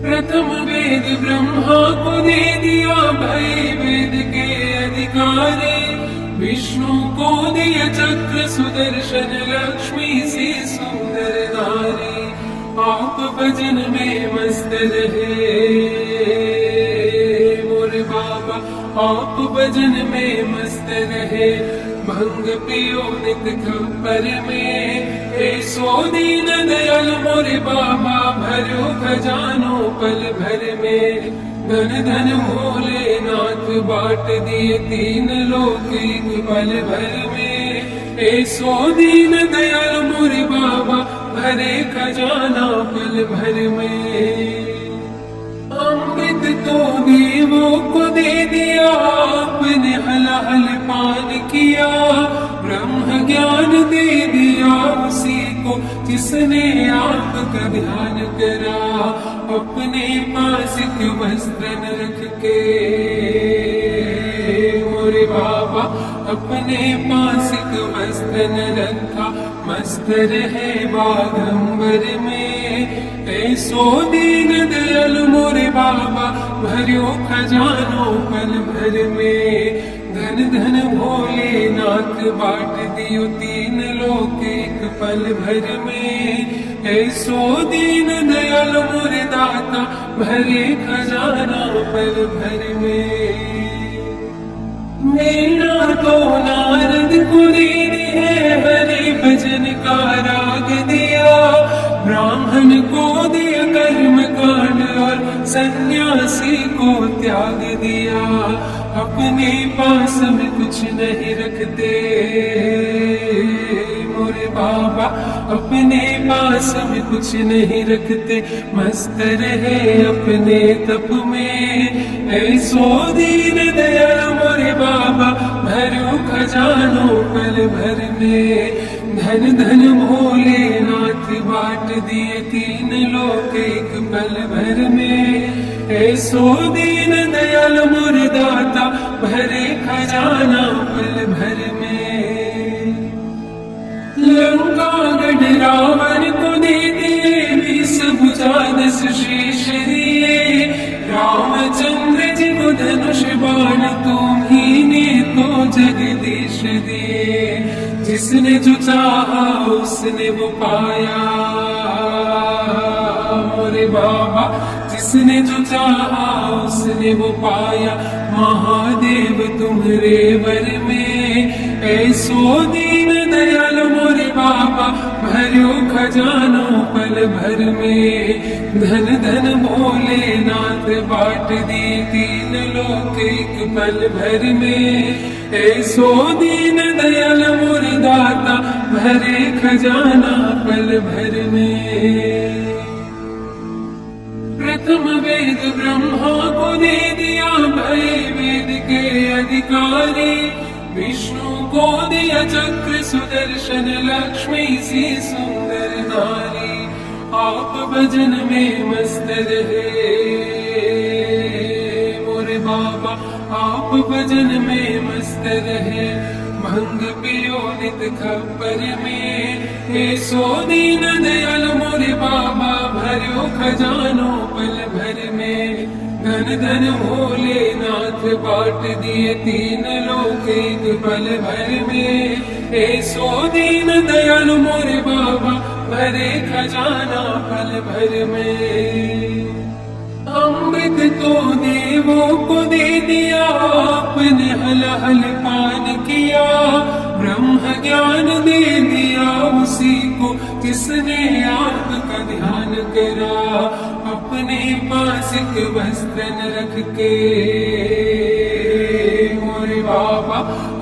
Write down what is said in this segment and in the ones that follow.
प्रथम वेद ब्रह्मा को दे दिया भय वेद के अधिकारी, विष्णु को दिया चक्र सुदर्शन लक्ष्मी से सुंदर नारी। आप भजन में मस्त रहे मोरे बाबा, आप भजन में मस्त रहे। भंग पियो नित खप्पर में, ऐसो दीन दयाल मोरे बाबा, भरो खजानो पल भर में। धन धन भोलेनाथ बाट दिए तीन लोक एक पल भर में। ऐसो दीन दयाल मोरे बाबा, भरे खजाना पल भर में। अमृत तो देवों को दे दिया, आपने हलाल पान किया। ब्रह्म ज्ञान दे दिया उसी को, जिसने आपका ध्यान करा। अपने पास एक वस्त्र रख के मोरे बाबा, अपने पास एक वस्त्र रखा। मस्त रहे बागंबर में, ऐसो दीन दयाल मोरे बाबा, भरियो खजानो पल भर में। धन धन भोलेनाथ बाट दियो तीन लोक एक पल भर में। ऐसो दीन दयाल मोरे दाता, भरे खजाना पल भर में। मेरा तो नारद को दीदी है, हरे भजन का राग दिया। ब्राह्मण को दिया कर्म कांड और सन्यासी को त्याग दिया। अपने पास में कुछ नहीं रखते मोरे बाबा, अपने पास में कुछ नहीं रखते। मस्त रहे अपने तप में, ऐसो दीन दयाल मोरे बाबा, भरो खजानो पल भर में। धन धन भोलेनाथ बाट दिए तीन लोक एक पल भर में। ऐसो दीन दयाल मोरे दाता, भरे खजाना पल भर में। लंका गढ़ रावण को दे दिए, 20 भुजा 10 शीश दिए। रामचंद्र जी को धनुष बाण तुम्ही ने तो जगदीश दिए। जिसने जो चाहा उसने वो पाया मोरे बाबा, जिसने जो चाहा उसने वो पाया। महादेव तुम्हारे वर में, ऐसो दीन दयाल मोरे बाबा, भरो खजानो पल भर में। धन धन भोलेनाथ बाट दिए तीन लोक एक पल भर में। ऐसो दीन दयाल मोरे दाता, भरे खजाना पल भर में। प्रथम वेद ब्रह्मा को दे दिया भय वेद के अधिकारी। विष्णु को दिया चक्र सुदर्शन लक्ष्मी सी सुंदर नारी। आप भजन में मस्त रहे मोरे बाबा, आप भजन में मस्त रहे। भंग पियो नित खप्पर में, ऐसो दीन दयाल मोरे बाबा, भरो खजानो पल भर में। धन धन भोलेनाथ बाट दिए तीन लोक एक पल भर में। ऐसो दीन दयाल मोरे बाबा, भरे खजाना पल भर में। अमृत तो देवों को दे दिया, आपने हलाल पान किया। ब्रह्म ज्ञान दे दिया उसी को, जिसने आपका ध्यान करा। अपने पास एक वस्त्र रख के मोरे बाबा,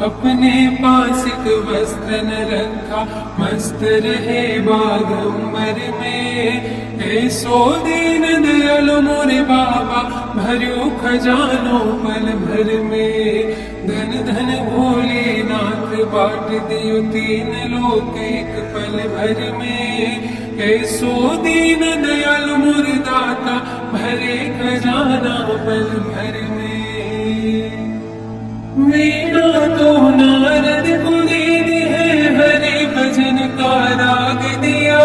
अपने पास एक वस्त्र रखा। मस्त रहे बागंबर में, ऐसो दीन दयाल मोरे बाबा, भरो खजानो पल भर में। धन धन भोलेनाथ बाट दियो तीन लोक एक पल भर में। ऐसो दीन दयाल मोरे दाता, भरे खजाना पल भर में। वीणा तो नारद को दे दी है, हरे भजन का राग दिया।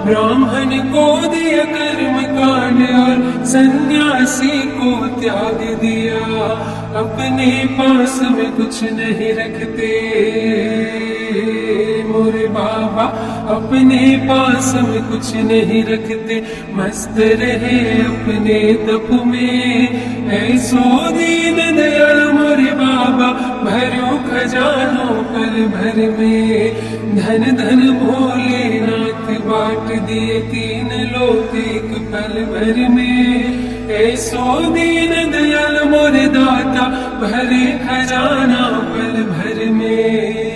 ब्राह्मण को दिया कर्म कांड और सन्यासी को त्याग दिया, अपने पास में कुछ नहीं रखते मोरे बाबा, अपने पास में कुछ नहीं रखते, मस्त रहे अपने तप में। ऐसो दीन दयाल मोरे बाबा, भरो खजानो पल भर में। धन धन भोलेनाथ बांट दिए तीन लोक एक पल भर में। ऐसो दीन दयाल मोरे दाता, भरे खजाना पल भर में।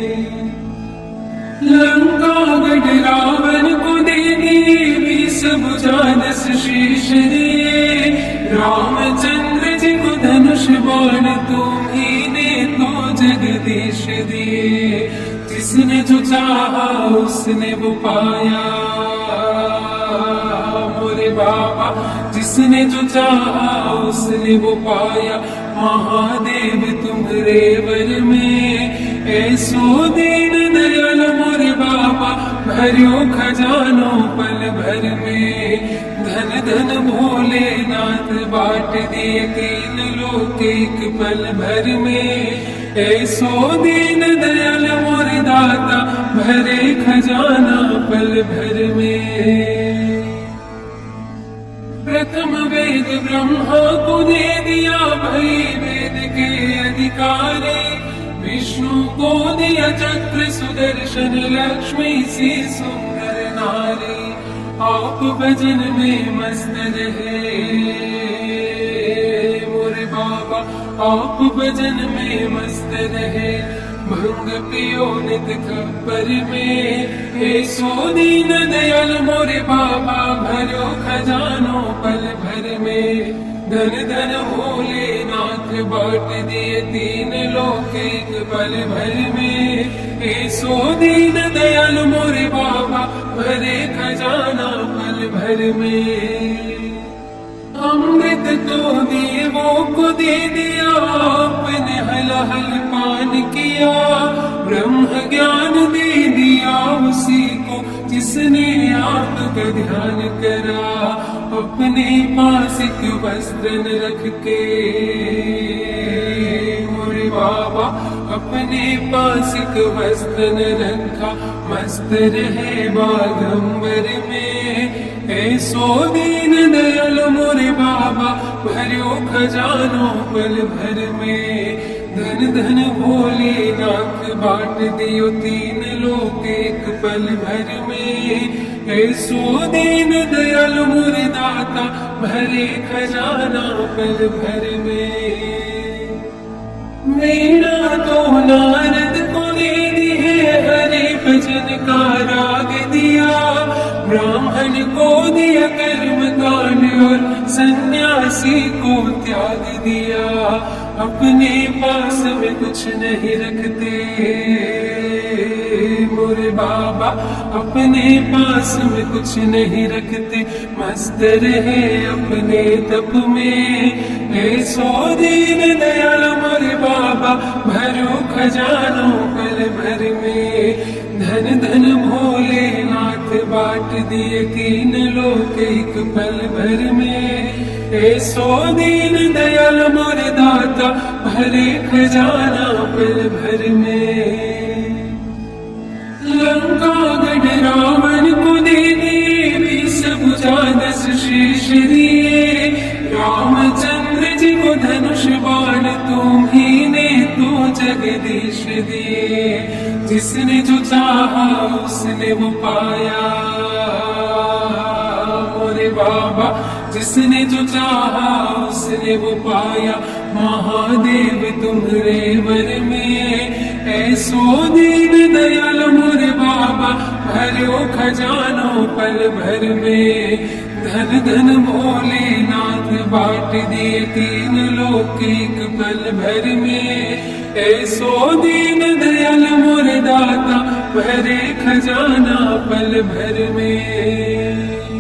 लंका गढ़ रावण को दे दिए, 20 भुजा 10 शीश दिए। रामचंद्र जी को धनुष बाण तुम्ही तो जगदीश दिए। जिसने जो चाहा उसने वो पाया मोरे बाबा, जिसने जो चाहा उसने वो पाया। महादेव तुम्हारे वर में, ऐसो दीन दयाल मोरे बाबा, भरियो खजानो पल भर में। धन धन भोलेनाथ बांट दिए तीन लोक एक पल भर में। ऐसो दीन दयाल मोरे दाता, भरे खजाना पल भर में। प्रथम वेद ब्रह्मा को दे दिया, भई वेद के अधिकारी। विष्णु को दिया चक्र सुदर्शन, लक्ष्मी सी सुंदर नारी। आप भजन में मस्त रहे मोरे बाबा, आप भजन में मस्त रहे। भंग पियो नित खबर में। ऐसो दीन दयाल मोरे बाबा, भरो खजानो पल भर में। धन धन भोलेनाथ बांट दिए तीन लोक एक पल भर में। ऐसो दीन दयाल मोरे बाबा, भरे खजाना पल भर में। अमृत तो देवों को दे दिया, आपने हलाहल पान किया। ब्रह्म ज्ञान दे दिया उसी को, जिसने आपका ध्यान करा। अपने पास एक वस्त्र न रख के मोरे बाबा, अपने पास एक वस्त्र न रखा। मस्त रहे बागंबर में। ऐसो दीन दयाल मोरे बाबा, भरियो खजानो पल भर में। धन धन भोलेनाथ बांट दियो तीन लोक एक पल भर में। ऐसो दीन दयाल मोरे दाता, भरे खजाना पल भर में। वीणा तो नारद को दे दी है, हरे भजन का राग दिया। ब्राह्मण को दिया कर्म कांड, और सन्यासी को त्याग दिया। अपने पास में कुछ नहीं रखते मोरे बाबा, अपने पास में कुछ नहीं रखते। मस्त रहे अपने तप में। ऐसो दीन दयाल मोरे बाबा, भरो खजानो पल भर में। धन धन भोलेनाथ बांट दिए तीन लोक एक पल भर में। ऐसो दीन दयाल मोरे दाता, भरे खजाना पल भर में। लंका गढ़ रावण को दे दिए, 20 भुजा 10 शीश दिए। रामचंद्र जी को धनुष बाण तुम्ही तो जगदीश दिए। जिसने जो चाहा उसने वो पाया मोरे बाबा, जिसने जो चाहा उसने वो पाया। महादेव तुम्हारे वर में। ऐसो दीन दयाल मोरे बाबा, भरो खजानो पल भर में। धन धन भोलेनाथ बांट दिए तीन लोक एक पल भर में। ऐसो दीन दयाल मोरे दाता, भरे खजाना पल भर में।